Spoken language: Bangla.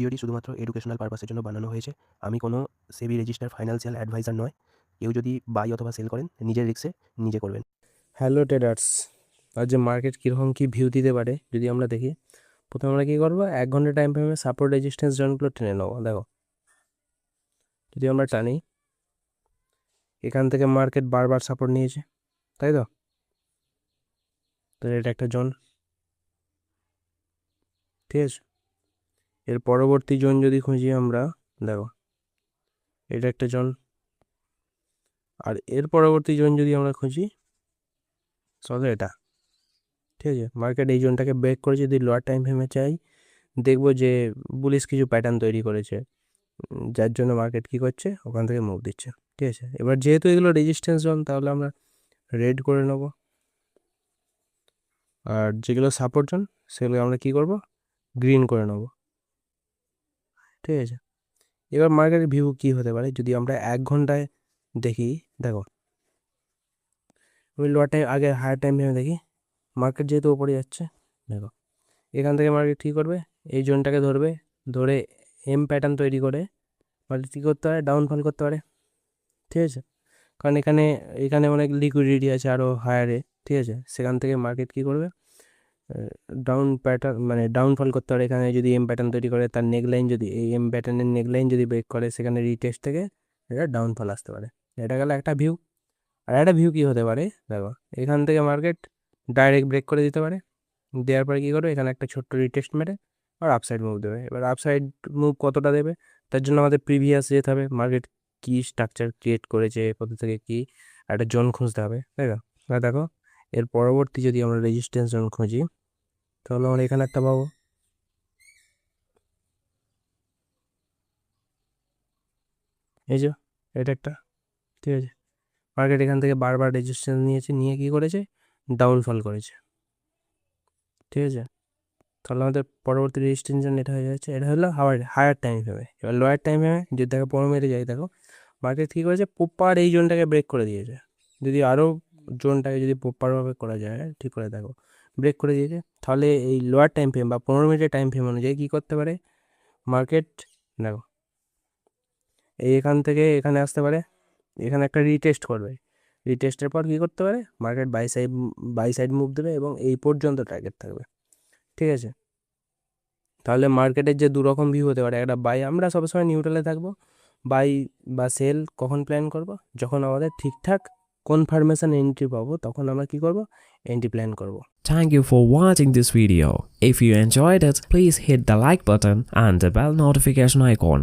ভিডিওটি শুধুমাত্র এডুকেশনাল পারপাসের জন্য বানানো হয়েছে। আমি কোনো সেবি রেজিস্টার্ড ফাইন্যান্সিয়াল অ্যাডভাইজার নয়। কেউ যদি বাই অথবা সেল করেন নিজের রিস্কে নিজে করবেন। হ্যালো ট্রেডার্স, আর যে মার্কেট কীরকম কী ভিউ দিতে পারে যদি আমরা দেখি। প্রথমে আমরা কী করবো, 1 ঘন্টা টাইম ফ্রেমে সাপোর্ট রেজিস্ট্যান্স জোনগুলো টেনে নেবো। দেখো, যদি আমরা টানি, এখান থেকে মার্কেট বারবার সাপোর্ট নিয়েছে, তাই তো? তো এটা একটা জোন, ঠিক আছে। এর পরবর্তী জোন যদি খুঁজি আমরা, দেখো এটা একটা জোন। আর এর পরবর্তী জোন যদি আমরা খুঁজি, চলো এটা, ঠিক আছে। মার্কেট এই জোনটাকে ব্রেক করে যদি লোয়ার টাইম ফ্রেমে চাই, দেখবো যে বুলিশ কিছু প্যাটার্ন তৈরি করেছে, যার জন্য মার্কেট কী করছে, ওখান থেকে মুভ দিচ্ছে, ঠিক আছে। এবার যেহেতু এগুলো রেজিস্ট্যান্স জোন, তাহলে আমরা রেড করে নেব। আর যেগুলো সাপোর্ট জোন সেগুলো আমরা কী করব, গ্রিন করে নেব, ঠিক আছে। এবার মার্কেটের ভিউ কী হতে পারে যদি আমরা 1 ঘন্টায় দেখি। দেখো, আমি লোয়ার টাইম আগে হায়ার টাইম ফ্রেমে দেখি। মার্কেট যেহেতু ওপরে যাচ্ছে, দেখো এখান থেকে মার্কেট কী করবে, এই জোনটাকে ধরবে, ধরে এম প্যাটার্ন তৈরি করে মার্কেট কী করতে পারে, ডাউনফল করতে পারে, ঠিক আছে। কারণ এখানে এখানে অনেক লিকুইডিটি আছে আরও হায়ারে, ঠিক আছে। সেখান থেকে মার্কেট কী করবে, ডাউন প্যাটার্ন মানে ডাউনফল করতে পারে। এখানে যদি এম প্যাটার্ন তৈরি করে, তার নেকলাইন যদি এই এম প্যাটার্নের নেকলাইন যদি ব্রেক করে, সেখানে রিটেস্ট থেকে এটা ডাউনফল আসতে পারে। এটা গেল একটা ভিউ। আর একটা ভিউ কী হতে পারে, দেখো এখান থেকে মার্কেট ডাইরেক্ট ব্রেক করে দিতে পারে। দেওয়ার পরে কী করবে, এখানে একটা ছোট্ট রিটেস্ট মেরে আর আপসাইড মুভ দেবে। এবার আপসাইড মুভ কতটা দেবে, তার জন্য আমাদের প্রিভিয়াস যেতে হবে, মার্কেট কী স্ট্রাকচার ক্রিয়েট করেছে, কোথা থেকে কী একটা জোন খুঁজতে হবে, তাই না। আর দেখো, এর পরবর্তী যদি আমরা রেজিস্ট্যান্স জোন খুঁজি, তাহলে আমরা এখানে একটা পাবো, এই যে এটা একটা, ঠিক আছে। মার্কেট এখান থেকে বারবার রেজিস্ট্যান্স নিয়েছে, নিয়ে কী করেছে, ডাউনফল করেছে, ঠিক আছে। তাহলে আমাদের পরবর্তী রেজিস্ট্যান্স জোন এটা হয়ে যাচ্ছে, এটা হলো হায়ার টাইম ফ্রেমে। এবার লোয়ার টাইম ফ্রেমে যদি দেখো 15 মিনিটে যাই, দেখো মার্কেট কী করেছে, প্রপার এই জোনটাকে ব্রেক করে দিয়েছে। যদি আরও জোনটাকে যদি প্রপারভাবে করা যায়, ঠিক করে দেখো, ব্রেক করে দিয়েছে, তাহলে এই লোয়ার টাইম ফ্রেম বা 15 মিনিটের টাইম ফ্রেম অনুযায়ী কী করতে পারে মার্কেট, দেখো এখান থেকে এখানে আসতে পারে, এখানে একটা রিটেস্ট করবে, রিটেস্টের পর কী করতে পারে মার্কেট বাই সাইড মুভ দেবে এবং এই পর্যন্ত টার্গেট থাকবে, ঠিক আছে। তাহলে মার্কেটের যে দুরকম ভিউ হতে পারে, একটা বাই, আমরা সবসময় নিউট্রালে থাকবো। বাই বা সেল কখন প্ল্যান করব, যখন আমাদের ঠিকঠাক কনফার্মেশন এন্ট্রি পাবো, তখন আমরা কী করব, এন্ট্রি প্ল্যান করব। Thank you for watching this video. If you enjoyed it, please hit the like button and the bell notification icon.